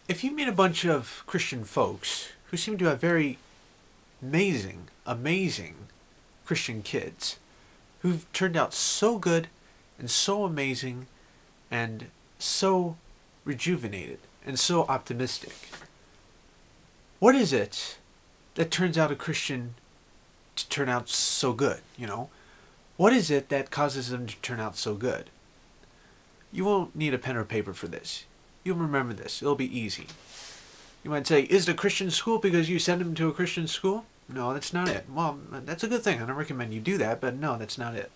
If you meet a bunch of Christian folks who seem to have very amazing Christian kids who've turned out so good and so amazing and so rejuvenated and so optimistic, what is it that turns out a Christian to turn out so good, What is it that causes them to turn out so good? You won't need a pen or paper for this. You'll remember this. It'll be easy. You might say, is it a Christian school because you send them to a Christian school? No, that's not it. Well, that's a good thing. I don't recommend you do that, but no, that's not it.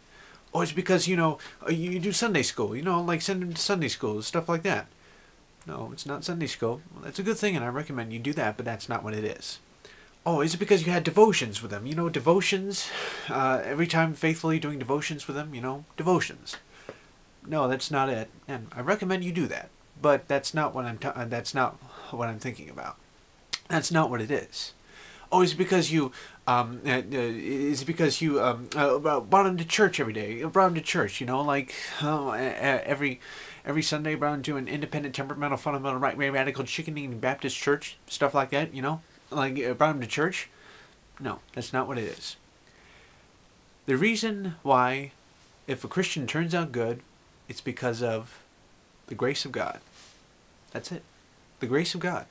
Oh, it's because, you do Sunday school, like send them to Sunday school, stuff like that. No, it's not Sunday school. Well, that's a good thing, and I recommend you do that, but that's not what it is. Oh, is it because you had devotions with them? Devotions, every time faithfully doing devotions with them, devotions. No, that's not it, and I recommend you do that, but that's not what I'm thinking about. That's not what it is. Oh, is it because you brought them to church every day? Brought them to church, every Sunday, brought them to an independent, temperamental, fundamental, right-way, radical, chicken-eating Baptist church, stuff like that, brought them to church? No, that's not what it is. The reason why, if a Christian turns out good, it's because of the grace of God. That's it. The grace of God.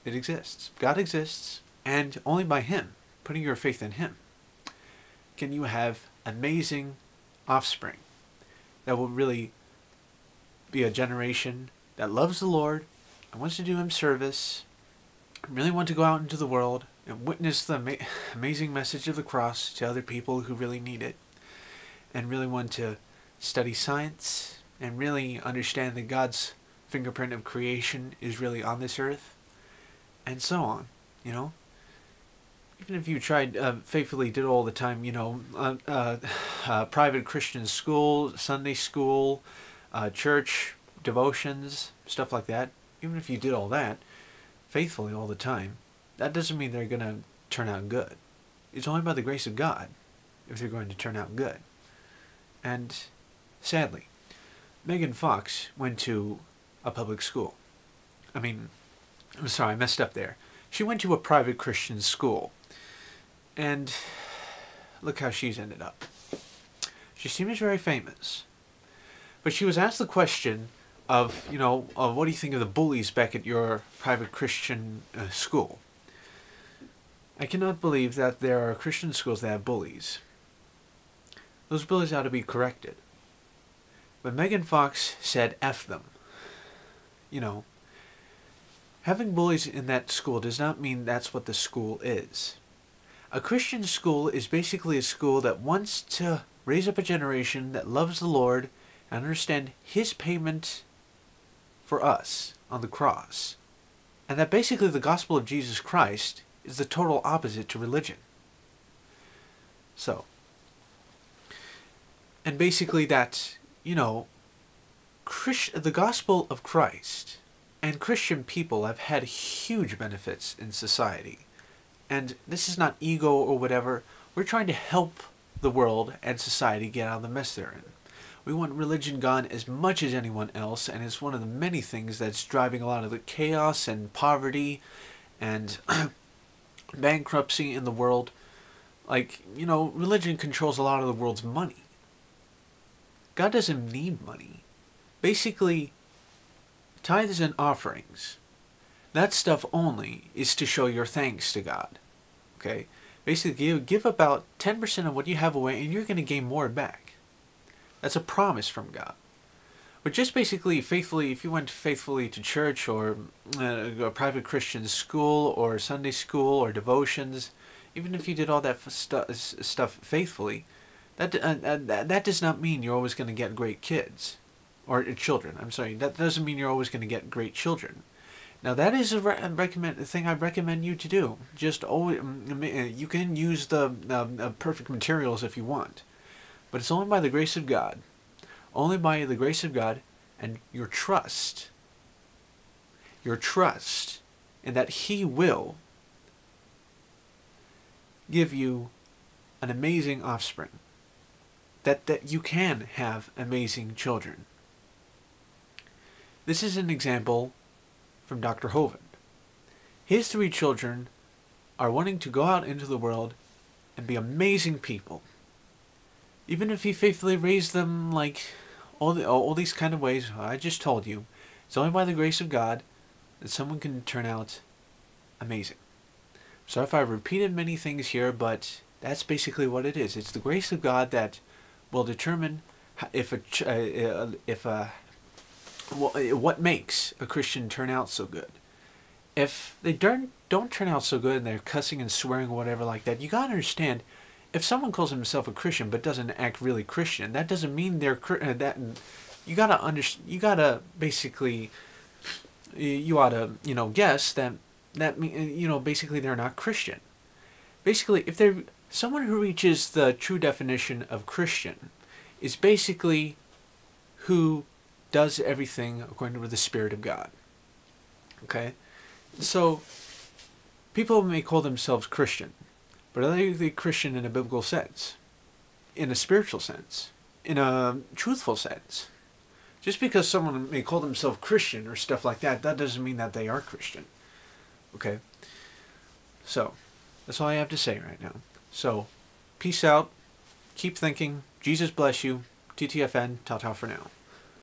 It exists. God exists, and only by Him, putting your faith in Him, can you have amazing offspring that will really be a generation that loves the Lord and wants to do Him service, really want to go out into the world and witness the amazing message of the cross to other people who really need it, and really want to study science and really understand that God's fingerprint of creation is really on this earth, and so on, Even if you tried, faithfully did all the time, private Christian school, Sunday school, church, devotions, stuff like that, even if you did all that faithfully all the time, that doesn't mean they're going to turn out good. It's only by the grace of God if they're going to turn out good. And sadly, Megan Fox went to a public school. I'm sorry, I messed up there. She went to a private Christian school. And look how she's ended up. She seems very famous. But she was asked the question of, what do you think of the bullies back at your private Christian school? I cannot believe that there are Christian schools that have bullies. Those bullies ought to be corrected. But Megan Fox said F them. Having bullies in that school does not mean that's what the school is. A Christian school is basically a school that wants to raise up a generation that loves the Lord and understand His payment for us on the cross. And that basically the gospel of Jesus Christ is the total opposite to religion. And basically that, the gospel of Christ and Christian people have had huge benefits in society. And this is not ego or whatever. We're trying to help the world and society get out of the mess they're in. We want religion gone as much as anyone else, and it's one of the many things that's driving a lot of the chaos and poverty and bankruptcy in the world. Religion controls a lot of the world's money. God doesn't need money. Basically, tithes and offerings, that stuff only is to show your thanks to God. Okay? Basically, give about 10% of what you have away, and you're going to gain more back. That's a promise from God. But just basically, faithfully, if you went faithfully to church or a private Christian school or Sunday school or devotions, even if you did all that stuff faithfully, that does not mean you're always going to get great kids. Or children, I'm sorry. That doesn't mean you're always going to get great children. Now that is the thing I recommend you to do. Just always, you can use the perfect materials if you want. But it's only by the grace of God. Only by the grace of God and your trust. Your trust in that He will give you an amazing offspring. That you can have amazing children. This is an example from Dr. Hovind. His 3 children are wanting to go out into the world and be amazing people. Even if he faithfully raised them like all these kind of ways I just told you, it's only by the grace of God that someone can turn out amazing. Sorry if I repeated many things here, but that's basically what it is. It's the grace of God that will determine what makes a Christian turn out so good. If they don't turn out so good and they're cussing and swearing or whatever like that, you gotta understand, if someone calls himself a Christian but doesn't act really Christian, that doesn't mean they're that. You gotta basically, you ought to guess that basically they're not Christian. Basically, if they're someone who reaches the true definition of Christian, is basically who does everything according to the Spirit of God. Okay? So, people may call themselves Christian, but are they Christian in a biblical sense? In a spiritual sense? In a truthful sense? Just because someone may call themselves Christian or stuff like that, that doesn't mean that they are Christian. Okay? So, that's all I have to say right now. So, peace out. Keep thinking. Jesus bless you. TTFN. Ta-ta for now.